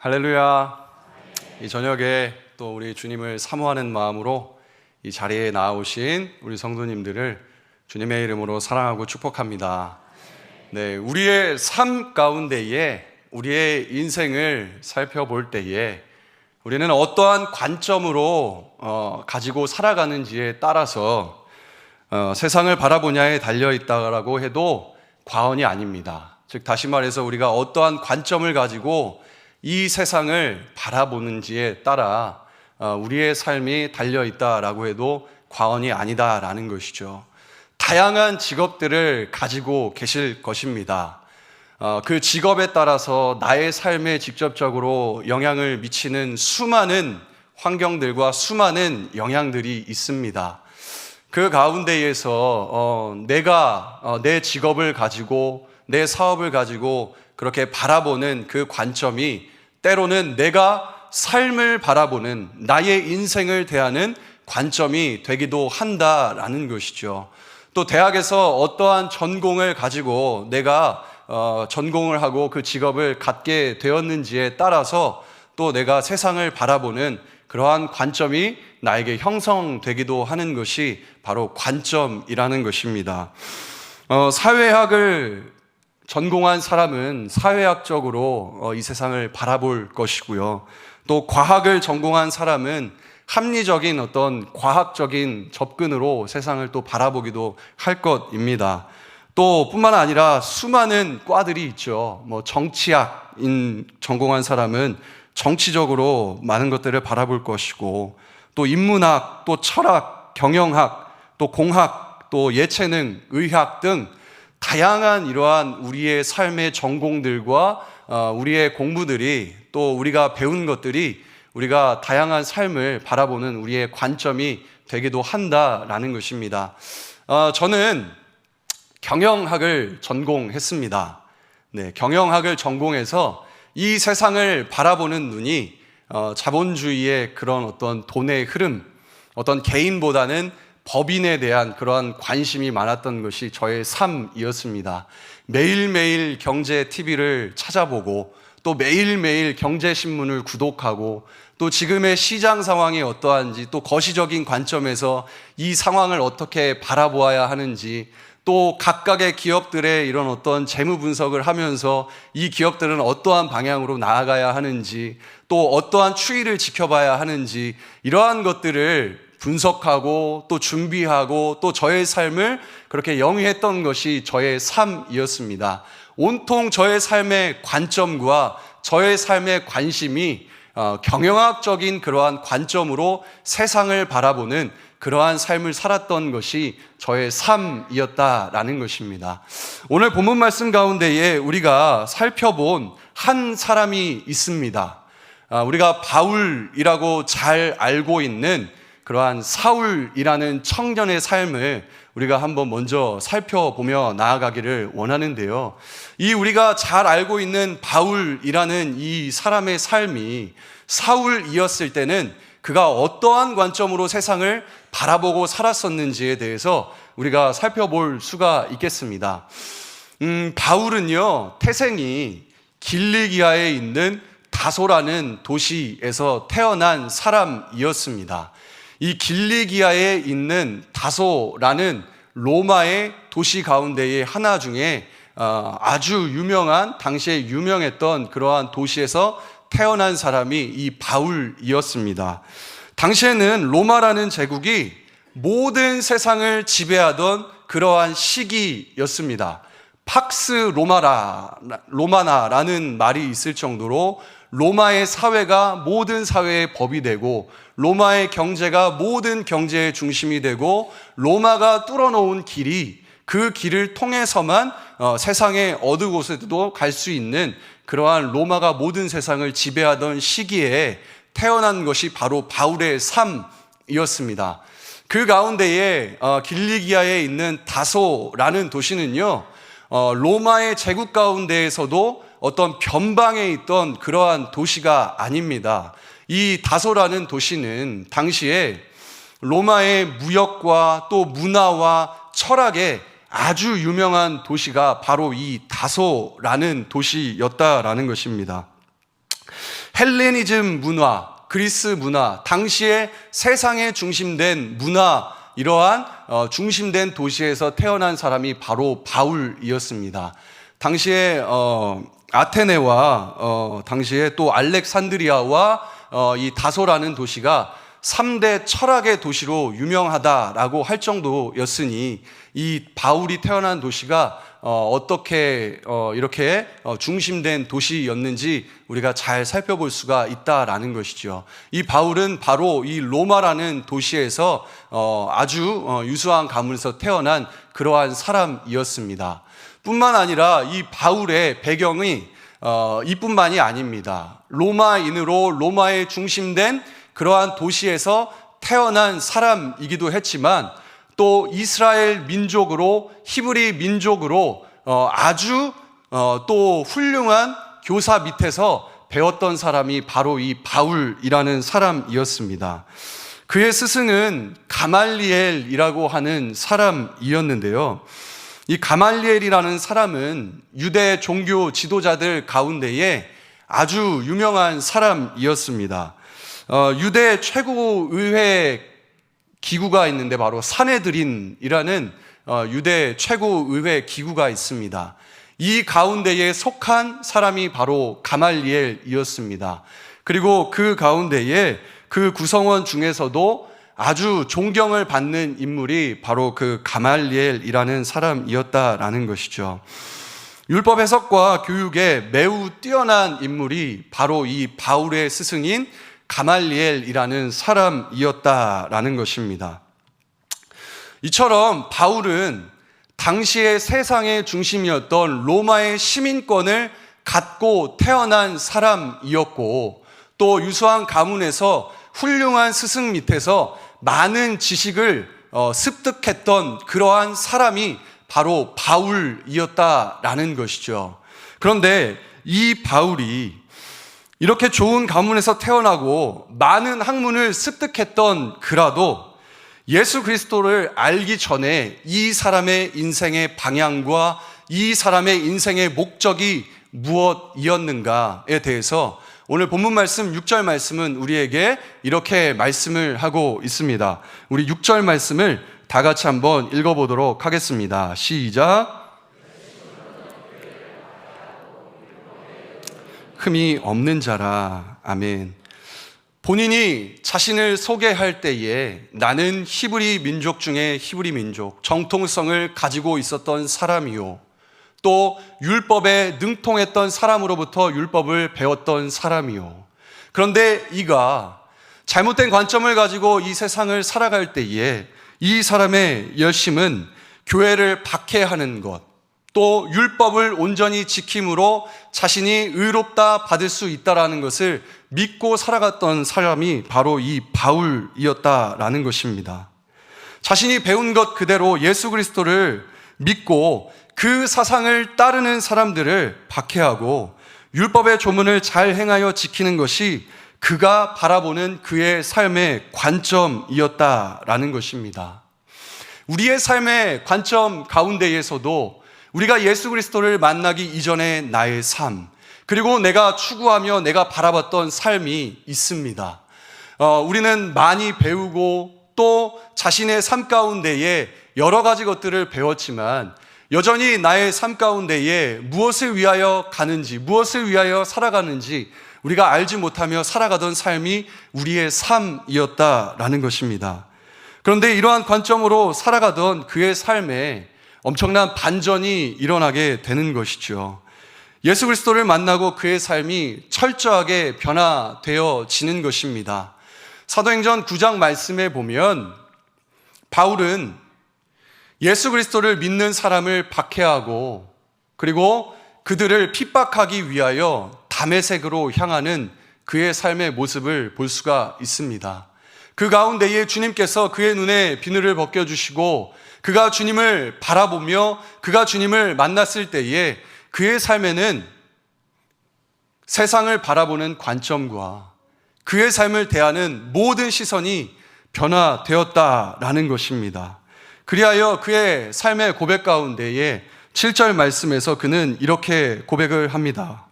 할렐루야. 이 저녁에 또 우리 주님을 사모하는 마음으로 이 자리에 나오신 우리 성도님들을 주님의 이름으로 사랑하고 축복합니다. 네, 우리의 삶 가운데에 우리의 인생을 살펴볼 때에 우리는 어떠한 관점으로 가지고 살아가는지에 따라서 세상을 바라보냐에 달려있다라고 해도 과언이 아닙니다. 즉 다시 말해서 우리가 어떠한 관점을 가지고 이 세상을 바라보는지에 따라 우리의 삶이 달려있다라고 해도 과언이 아니다라는 것이죠. 다양한 직업들을 가지고 계실 것입니다. 그 직업에 따라서 나의 삶에 직접적으로 영향을 미치는 수많은 환경들과 수많은 영향들이 있습니다. 그 가운데에서 내가 내 직업을 가지고 내 사업을 가지고 그렇게 바라보는 그 관점이 때로는 내가 삶을 바라보는 나의 인생을 대하는 관점이 되기도 한다라는 것이죠. 또 대학에서 어떠한 전공을 가지고 내가 전공을 하고 그 직업을 갖게 되었는지에 따라서 또 내가 세상을 바라보는 그러한 관점이 나에게 형성되기도 하는 것이 바로 관점이라는 것입니다. 사회학을 전공한 사람은 사회학적으로 이 세상을 바라볼 것이고요. 또 과학을 전공한 사람은 합리적인 어떤 과학적인 접근으로 세상을 또 바라보기도 할 것입니다. 또 뿐만 아니라 수많은 과들이 있죠. 정치학인 전공한 사람은 정치적으로 많은 것들을 바라볼 것이고, 또 인문학, 또 철학, 경영학, 또 공학, 또 예체능, 의학 등 다양한 이러한 우리의 삶의 전공들과 우리의 공부들이 또 우리가 배운 것들이 우리가 다양한 삶을 바라보는 우리의 관점이 되기도 한다라는 것입니다. 저는 경영학을 전공했습니다. 네, 경영학을 전공해서 이 세상을 바라보는 눈이 자본주의의 그런 어떤 돈의 흐름, 어떤 개인보다는 법인에 대한 그러한 관심이 많았던 것이 저의 삶이었습니다. 매일매일 경제 TV를 찾아보고 또 매일매일 경제신문을 구독하고 또 지금의 시장 상황이 어떠한지 또 거시적인 관점에서 이 상황을 어떻게 바라보아야 하는지 또 각각의 기업들의 이런 어떤 재무 분석을 하면서 이 기업들은 어떠한 방향으로 나아가야 하는지 또 어떠한 추이를 지켜봐야 하는지 이러한 것들을 분석하고 또 준비하고 또 저의 삶을 그렇게 영위했던 것이 저의 삶이었습니다. 온통 저의 삶의 관점과 저의 삶의 관심이 경영학적인 그러한 관점으로 세상을 바라보는 그러한 삶을 살았던 것이 저의 삶이었다라는 것입니다. 오늘 본문 말씀 가운데에 우리가 살펴본 한 사람이 있습니다. 우리가 바울이라고 잘 알고 있는 그러한 사울이라는 청년의 삶을 우리가 한번 먼저 살펴보며 나아가기를 원하는데요. 이 우리가 잘 알고 있는 바울이라는 이 사람의 삶이 사울이었을 때는 그가 어떠한 관점으로 세상을 바라보고 살았었는지에 대해서 우리가 살펴볼 수가 있겠습니다. 바울은요, 태생이 길리기아에 있는 다소라는 도시에서 태어난 사람이었습니다. 이 길리기아에 있는 다소라는 로마의 도시 가운데의 하나 중에 아주 유명한, 당시에 유명했던 그러한 도시에서 태어난 사람이 이 바울이었습니다. 당시에는 로마라는 제국이 모든 세상을 지배하던 그러한 시기였습니다. 팍스 로마나라는 말이 있을 정도로 로마의 사회가 모든 사회의 법이 되고 로마의 경제가 모든 경제의 중심이 되고 로마가 뚫어놓은 길이 그 길을 통해서만 세상의 어느 곳에도 갈 수 있는 그러한 로마가 모든 세상을 지배하던 시기에 태어난 것이 바로 바울의 삶이었습니다. 그 가운데에 길리기아에 있는 다소라는 도시는요, 로마의 제국 가운데에서도 어떤 변방에 있던 그러한 도시가 아닙니다. 이 다소라는 도시는 당시에 로마의 무역과 또 문화와 철학에 아주 유명한 도시가 바로 이 다소라는 도시였다라는 것입니다. 헬레니즘 문화, 그리스 문화, 당시에 세상에 중심된 문화, 이러한 중심된 도시에서 태어난 사람이 바로 바울이었습니다. 당시에 아테네와 당시에 또 알렉산드리아와 이 다소라는 도시가 3대 철학의 도시로 유명하다라고 할 정도였으니 이 바울이 태어난 도시가 어떻게 이렇게 중심된 도시였는지 우리가 잘 살펴볼 수가 있다라는 것이죠. 이 바울은 바로 이 로마라는 도시에서 아주 유수한 가문에서 태어난 그러한 사람이었습니다. 뿐만 아니라 이 바울의 배경이 이뿐만이 아닙니다. 로마인으로 로마에 중심된 그러한 도시에서 태어난 사람이기도 했지만 또 이스라엘 민족으로, 히브리 민족으로 아주 또 훌륭한 교사 밑에서 배웠던 사람이 바로 이 바울이라는 사람이었습니다. 그의 스승은 가말리엘이라고 하는 사람이었는데요. 이 가말리엘이라는 사람은 유대 종교 지도자들 가운데에 아주 유명한 사람이었습니다. 유대 최고의회 기구가 있는데 바로 사네드린이라는 유대 최고의회 기구가 있습니다. 이 가운데에 속한 사람이 바로 가말리엘이었습니다. 그리고 그 가운데에 그 구성원 중에서도 아주 존경을 받는 인물이 바로 그 가말리엘이라는 사람이었다라는 것이죠. 율법 해석과 교육에 매우 뛰어난 인물이 바로 이 바울의 스승인 가말리엘이라는 사람이었다라는 것입니다. 이처럼 바울은 당시의 세상의 중심이었던 로마의 시민권을 갖고 태어난 사람이었고 또 유수한 가문에서 훌륭한 스승 밑에서 많은 지식을 습득했던 그러한 사람이 바로 바울이었다라는 것이죠. 그런데 이 바울이 이렇게 좋은 가문에서 태어나고 많은 학문을 습득했던 그라도 예수 그리스도를 알기 전에 이 사람의 인생의 방향과 이 사람의 인생의 목적이 무엇이었는가에 대해서 오늘 본문 말씀 6절 말씀은 우리에게 이렇게 말씀을 하고 있습니다. 우리 6절 말씀을 다 같이 한번 읽어보도록 하겠습니다. 시작. 흠이 없는 자라. 아멘. 본인이 자신을 소개할 때에 나는 히브리 민족 중에 히브리 민족, 정통성을 가지고 있었던 사람이요, 또 율법에 능통했던 사람으로부터 율법을 배웠던 사람이요. 그런데 이가 잘못된 관점을 가지고 이 세상을 살아갈 때에 이 사람의 열심은 교회를 박해하는 것, 또 율법을 온전히 지킴으로 자신이 의롭다 받을 수 있다라는 것을 믿고 살아갔던 사람이 바로 이 바울이었다라는 것입니다. 자신이 배운 것 그대로 예수 그리스도를 믿고 그 사상을 따르는 사람들을 박해하고 율법의 조문을 잘 행하여 지키는 것이 그가 바라보는 그의 삶의 관점이었다라는 것입니다. 우리의 삶의 관점 가운데에서도 우리가 예수 그리스도를 만나기 이전의 나의 삶, 그리고 내가 추구하며 내가 바라봤던 삶이 있습니다. 우리는 많이 배우고 또 자신의 삶 가운데에 여러 가지 것들을 배웠지만 여전히 나의 삶 가운데에 무엇을 위하여 가는지, 무엇을 위하여 살아가는지 우리가 알지 못하며 살아가던 삶이 우리의 삶이었다라는 것입니다. 그런데 이러한 관점으로 살아가던 그의 삶에 엄청난 반전이 일어나게 되는 것이죠. 예수 그리스도를 만나고 그의 삶이 철저하게 변화되어지는 것입니다. 사도행전 9장 말씀에 보면 바울은 예수 그리스도를 믿는 사람을 박해하고 그리고 그들을 핍박하기 위하여 다메섹으로 향하는 그의 삶의 모습을 볼 수가 있습니다. 그 가운데에 주님께서 그의 눈에 비늘을 벗겨주시고 그가 주님을 바라보며 그가 주님을 만났을 때에 그의 삶에는 세상을 바라보는 관점과 그의 삶을 대하는 모든 시선이 변화되었다라는 것입니다. 그리하여 그의 삶의 고백 가운데에 7절 말씀에서 그는 이렇게 고백을 합니다.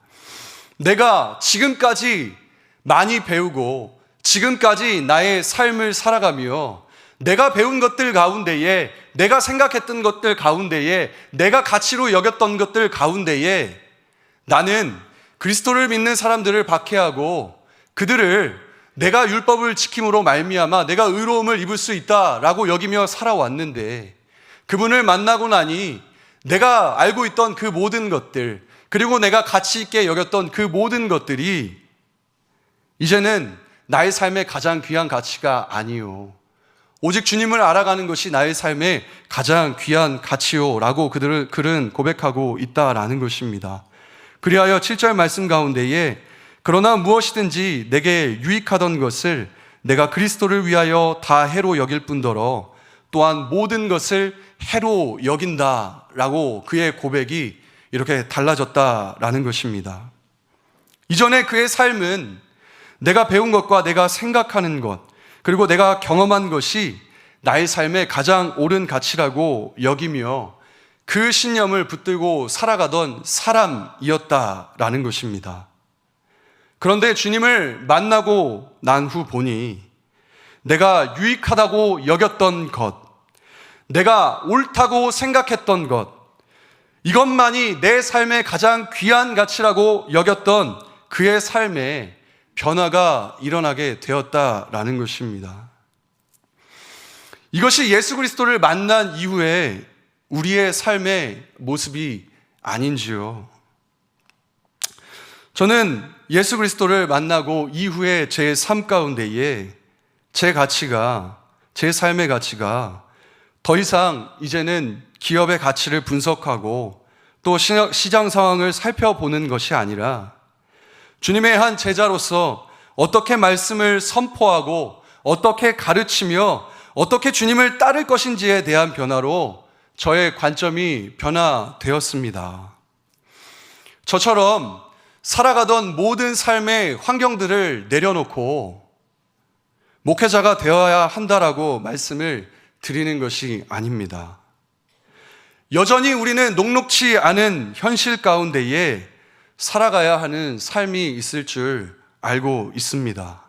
내가 지금까지 많이 배우고 지금까지 나의 삶을 살아가며 내가 배운 것들 가운데에, 내가 생각했던 것들 가운데에, 내가 가치로 여겼던 것들 가운데에 나는 그리스도를 믿는 사람들을 박해하고 그들을 내가 율법을 지킴으로 말미암아 내가 의로움을 입을 수 있다라고 여기며 살아왔는데, 그분을 만나고 나니 내가 알고 있던 그 모든 것들, 그리고 내가 가치 있게 여겼던 그 모든 것들이 이제는 나의 삶의 가장 귀한 가치가 아니요, 오직 주님을 알아가는 것이 나의 삶의 가장 귀한 가치요 라고 그들은 고백하고 있다라는 것입니다. 그리하여 7절 말씀 가운데에 그러나 무엇이든지 내게 유익하던 것을 내가 그리스도를 위하여 다 해로 여길 뿐더러 또한 모든 것을 해로 여긴다라고 그의 고백이 이렇게 달라졌다라는 것입니다. 이전에 그의 삶은 내가 배운 것과 내가 생각하는 것, 그리고 내가 경험한 것이 나의 삶의 가장 옳은 가치라고 여기며 그 신념을 붙들고 살아가던 사람이었다라는 것입니다. 그런데 주님을 만나고 난 후 보니 내가 유익하다고 여겼던 것, 내가 옳다고 생각했던 것, 이것만이 내 삶의 가장 귀한 가치라고 여겼던 그의 삶에 변화가 일어나게 되었다라는 것입니다. 이것이 예수 그리스도를 만난 이후에 우리의 삶의 모습이 아닌지요. 저는 예수 그리스도를 만나고 이후에 제 삶 가운데에 제 가치가, 제 삶의 가치가 더 이상 이제는 기업의 가치를 분석하고 또 시장 상황을 살펴보는 것이 아니라 주님의 한 제자로서 어떻게 말씀을 선포하고 어떻게 가르치며 어떻게 주님을 따를 것인지에 대한 변화로 저의 관점이 변화되었습니다. 저처럼 살아가던 모든 삶의 환경들을 내려놓고 목회자가 되어야 한다라고 말씀을 드리는 것이 아닙니다. 여전히 우리는 녹록치 않은 현실 가운데에 살아가야 하는 삶이 있을 줄 알고 있습니다.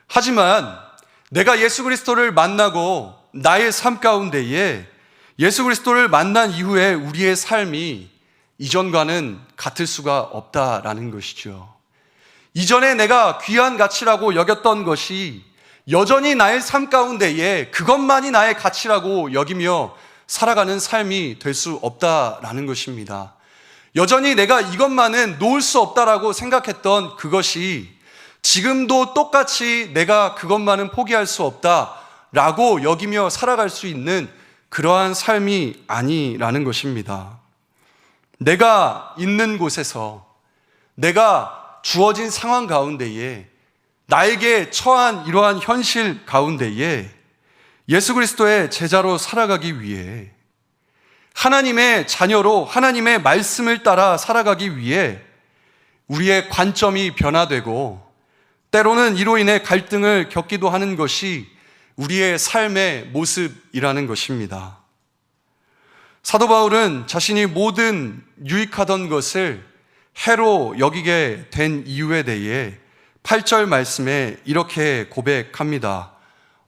하지만 내가 예수 그리스도를 만나고 나의 삶 가운데에 예수 그리스도를 만난 이후에 우리의 삶이 이전과는 같을 수가 없다라는 것이죠. 이전에 내가 귀한 가치라고 여겼던 것이 여전히 나의 삶 가운데에 그것만이 나의 가치라고 여기며 살아가는 삶이 될 수 없다라는 것입니다. 여전히 내가 이것만은 놓을 수 없다라고 생각했던 그것이 지금도 똑같이 내가 그것만은 포기할 수 없다라고 여기며 살아갈 수 있는 그러한 삶이 아니라는 것입니다. 내가 있는 곳에서, 내가 주어진 상황 가운데에, 나에게 처한 이러한 현실 가운데에 예수 그리스도의 제자로 살아가기 위해, 하나님의 자녀로 하나님의 말씀을 따라 살아가기 위해 우리의 관점이 변화되고 때로는 이로 인해 갈등을 겪기도 하는 것이 우리의 삶의 모습이라는 것입니다. 사도 바울은 자신이 모든 유익하던 것을 해로 여기게 된 이유에 대해 8절 말씀에 이렇게 고백합니다.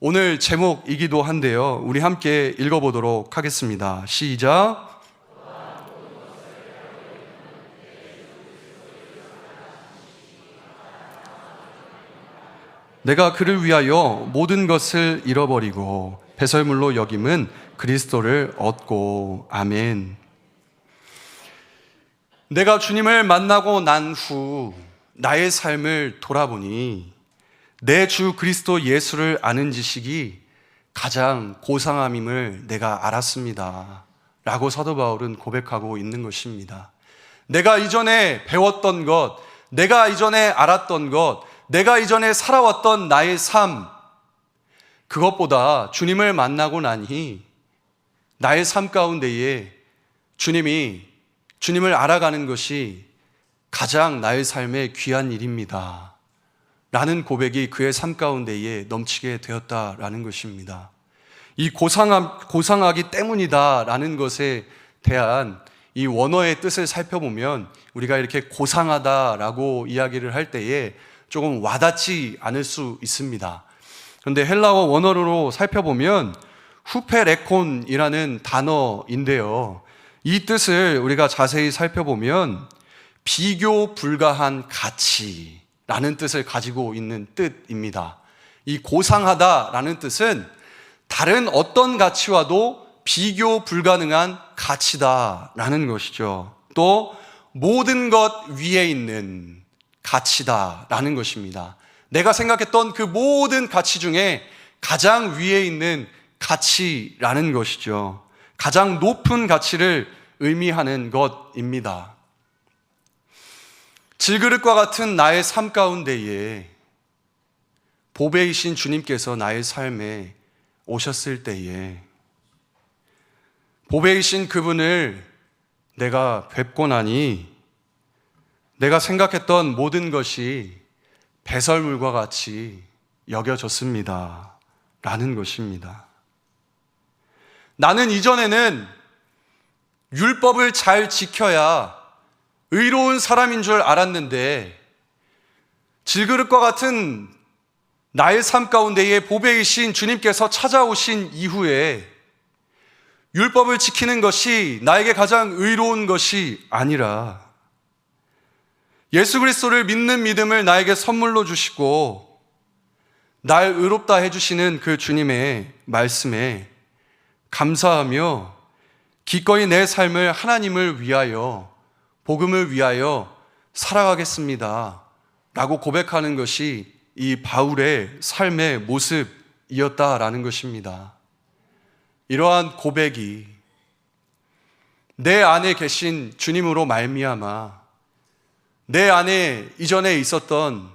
오늘 제목이기도 한데요, 우리 함께 읽어보도록 하겠습니다. 시작. 내가 그를 위하여 모든 것을 잃어버리고 배설물로 여김은 그리스도를 얻고. 아멘. 내가 주님을 만나고 난 후 나의 삶을 돌아보니 내 주 그리스도 예수를 아는 지식이 가장 고상함임을 내가 알았습니다 라고 사도 바울은 고백하고 있는 것입니다. 내가 이전에 배웠던 것, 내가 이전에 알았던 것, 내가 이전에 살아왔던 나의 삶, 그것보다 주님을 만나고 나니 나의 삶 가운데에 주님을 알아가는 것이 가장 나의 삶의 귀한 일입니다 라는 고백이 그의 삶 가운데에 넘치게 되었다라는 것입니다. 이 고상하기 때문이다라는 것에 대한 이 원어의 뜻을 살펴보면 우리가 이렇게 고상하다라고 이야기를 할 때에 조금 와닿지 않을 수 있습니다. 그런데 헬라어 원어로 살펴보면 후페레콘이라는 단어인데요. 이 뜻을 우리가 자세히 살펴보면 비교 불가한 가치라는 뜻을 가지고 있는 뜻입니다. 이 고상하다라는 뜻은 다른 어떤 가치와도 비교 불가능한 가치다라는 것이죠. 또 모든 것 위에 있는 가치다라는 것입니다. 내가 생각했던 그 모든 가치 중에 가장 위에 있는 가치라는 것이죠. 가장 높은 가치를 의미하는 것입니다. 질그릇과 같은 나의 삶 가운데에 보배이신 주님께서 나의 삶에 오셨을 때에 보배이신 그분을 내가 뵙고 나니 내가 생각했던 모든 것이 배설물과 같이 여겨졌습니다. 라는 것입니다. 나는 이전에는 율법을 잘 지켜야 의로운 사람인 줄 알았는데 질그릇과 같은 나의 삶 가운데에 보배이신 주님께서 찾아오신 이후에 율법을 지키는 것이 나에게 가장 의로운 것이 아니라 예수 그리스도를 믿는 믿음을 나에게 선물로 주시고 날 의롭다 해주시는 그 주님의 말씀에 감사하며 기꺼이 내 삶을 하나님을 위하여 복음을 위하여 살아가겠습니다 라고 고백하는 것이 이 바울의 삶의 모습이었다라는 것입니다. 이러한 고백이 내 안에 계신 주님으로 말미암아 내 안에 이전에 있었던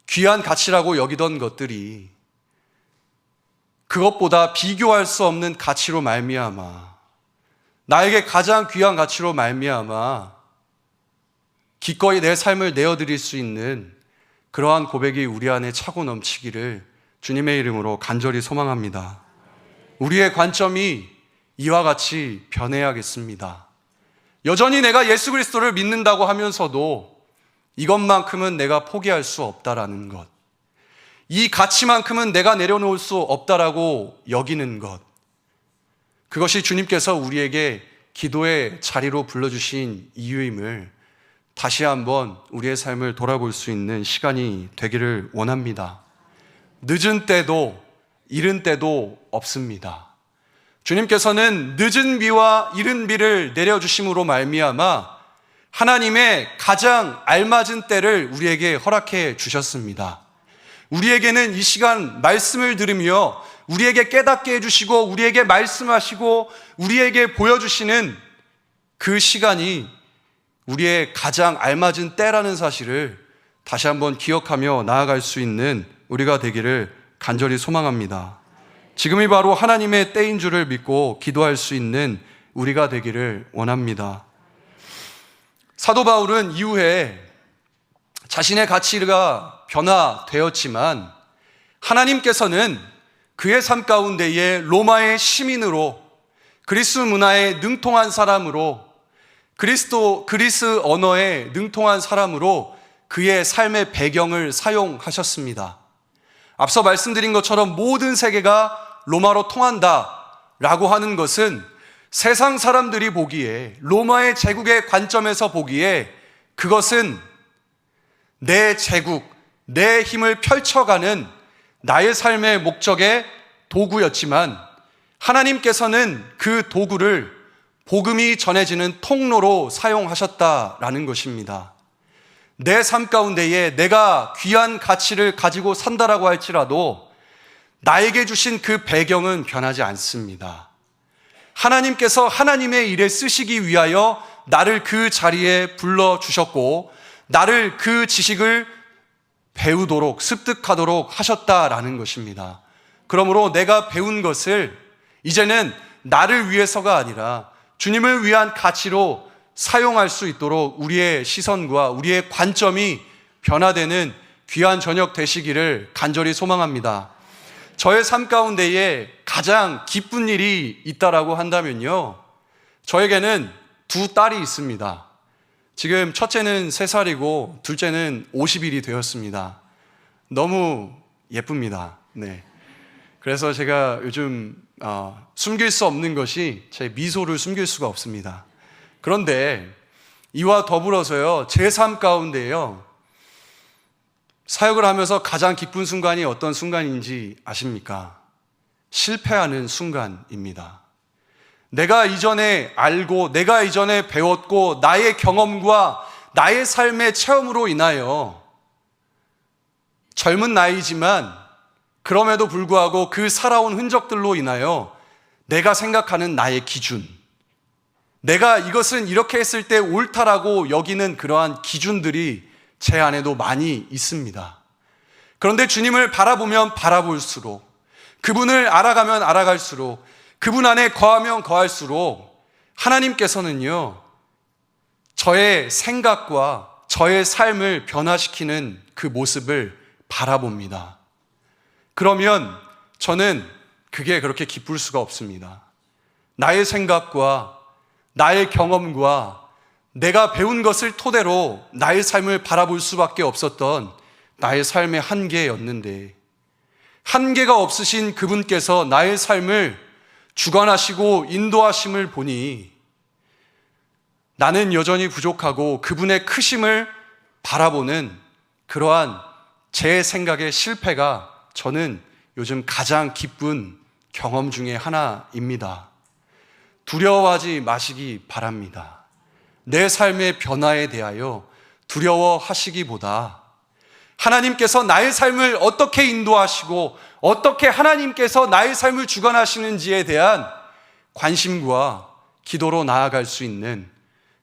귀한 가치라고 여기던 것들이 그것보다 비교할 수 없는 가치로 말미암아 나에게 가장 귀한 가치로 말미암아 기꺼이 내 삶을 내어드릴 수 있는 그러한 고백이 우리 안에 차고 넘치기를 주님의 이름으로 간절히 소망합니다. 우리의 관점이 이와 같이 변해야겠습니다. 여전히 내가 예수 그리스도를 믿는다고 하면서도 이것만큼은 내가 포기할 수 없다라는 것, 이 가치만큼은 내가 내려놓을 수 없다라고 여기는 것, 그것이 주님께서 우리에게 기도의 자리로 불러주신 이유임을 다시 한번 우리의 삶을 돌아볼 수 있는 시간이 되기를 원합니다. 늦은 때도 이른 때도 없습니다. 주님께서는 늦은 비와 이른 비를 내려주심으로 말미암아 하나님의 가장 알맞은 때를 우리에게 허락해 주셨습니다. 우리에게는 이 시간 말씀을 들으며 우리에게 깨닫게 해주시고 우리에게 말씀하시고 우리에게 보여주시는 그 시간이 우리의 가장 알맞은 때라는 사실을 다시 한번 기억하며 나아갈 수 있는 우리가 되기를 간절히 소망합니다. 지금이 바로 하나님의 때인 줄을 믿고 기도할 수 있는 우리가 되기를 원합니다. 사도 바울은 이후에 자신의 가치가 변화되었지만 하나님께서는 그의 삶 가운데에 로마의 시민으로 그리스 문화에 능통한 사람으로 그리스 언어에 능통한 사람으로 그의 삶의 배경을 사용하셨습니다. 앞서 말씀드린 것처럼 모든 세계가 로마로 통한다라고 하는 것은 세상 사람들이 보기에 로마의 제국의 관점에서 보기에 그것은 내 제국, 내 힘을 펼쳐가는 나의 삶의 목적의 도구였지만 하나님께서는 그 도구를 복음이 전해지는 통로로 사용하셨다라는 것입니다. 내 삶 가운데에 내가 귀한 가치를 가지고 산다라고 할지라도 나에게 주신 그 배경은 변하지 않습니다. 하나님께서 하나님의 일에 쓰시기 위하여 나를 그 자리에 불러주셨고 나를 그 지식을 배우도록 습득하도록 하셨다라는 것입니다. 그러므로 내가 배운 것을 이제는 나를 위해서가 아니라 주님을 위한 가치로 사용할 수 있도록 우리의 시선과 우리의 관점이 변화되는 귀한 저녁 되시기를 간절히 소망합니다. 저의 삶 가운데에 가장 기쁜 일이 있다라고 한다면요, 저에게는 두 딸이 있습니다. 지금 첫째는 3살이고 둘째는 50일이 되었습니다. 너무 예쁩니다. 네. 그래서 제가 요즘 숨길 수 없는 것이 제 미소를 숨길 수가 없습니다. 그런데 이와 더불어서요, 제 삶 가운데요, 사역을 하면서 가장 기쁜 순간이 어떤 순간인지 아십니까? 실패하는 순간입니다. 내가 이전에 알고 내가 이전에 배웠고 나의 경험과 나의 삶의 체험으로 인하여 젊은 나이지만 그럼에도 불구하고 그 살아온 흔적들로 인하여 내가 생각하는 나의 기준, 내가 이것은 이렇게 했을 때 옳다라고 여기는 그러한 기준들이 제 안에도 많이 있습니다. 그런데 주님을 바라보면 바라볼수록, 그분을 알아가면 알아갈수록, 그분 안에 거하면 거할수록 하나님께서는요, 저의 생각과 저의 삶을 변화시키는 그 모습을 바라봅니다. 그러면 저는 그게 그렇게 기쁠 수가 없습니다. 나의 생각과 나의 경험과 내가 배운 것을 토대로 나의 삶을 바라볼 수밖에 없었던 나의 삶의 한계였는데, 한계가 없으신 그분께서 나의 삶을 주관하시고 인도하심을 보니 나는 여전히 부족하고 그분의 크심을 바라보는 그러한 제 생각의 실패가 저는 요즘 가장 기쁜 경험 중에 하나입니다. 두려워하지 마시기 바랍니다. 내 삶의 변화에 대하여 두려워하시기보다 하나님께서 나의 삶을 어떻게 인도하시고 어떻게 하나님께서 나의 삶을 주관하시는지에 대한 관심과 기도로 나아갈 수 있는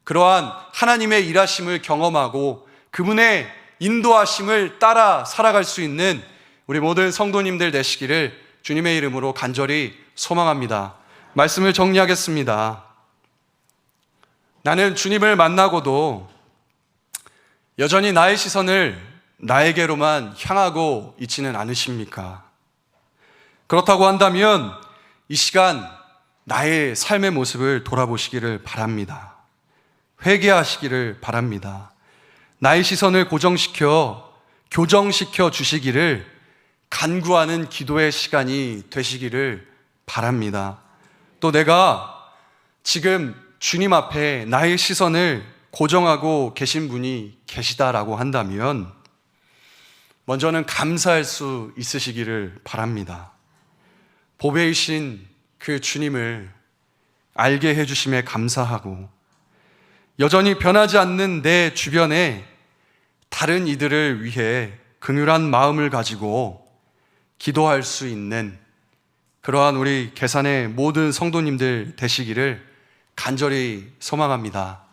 그러한 하나님의 일하심을 경험하고 그분의 인도하심을 따라 살아갈 수 있는 우리 모든 성도님들 되시기를 주님의 이름으로 간절히 소망합니다. 말씀을 정리하겠습니다. 나는 주님을 만나고도 여전히 나의 시선을 나에게로만 향하고 있지는 않으십니까? 그렇다고 한다면 이 시간 나의 삶의 모습을 돌아보시기를 바랍니다. 회개하시기를 바랍니다. 나의 시선을 교정시켜 주시기를 간구하는 기도의 시간이 되시기를 바랍니다. 또 내가 지금 주님 앞에 나의 시선을 고정하고 계신 분이 계시다라고 한다면 먼저는 감사할 수 있으시기를 바랍니다. 보배이신 그 주님을 알게 해주심에 감사하고 여전히 변하지 않는 내 주변에 다른 이들을 위해 긍휼한 마음을 가지고 기도할 수 있는 그러한 우리 계산의 모든 성도님들 되시기를 간절히 소망합니다.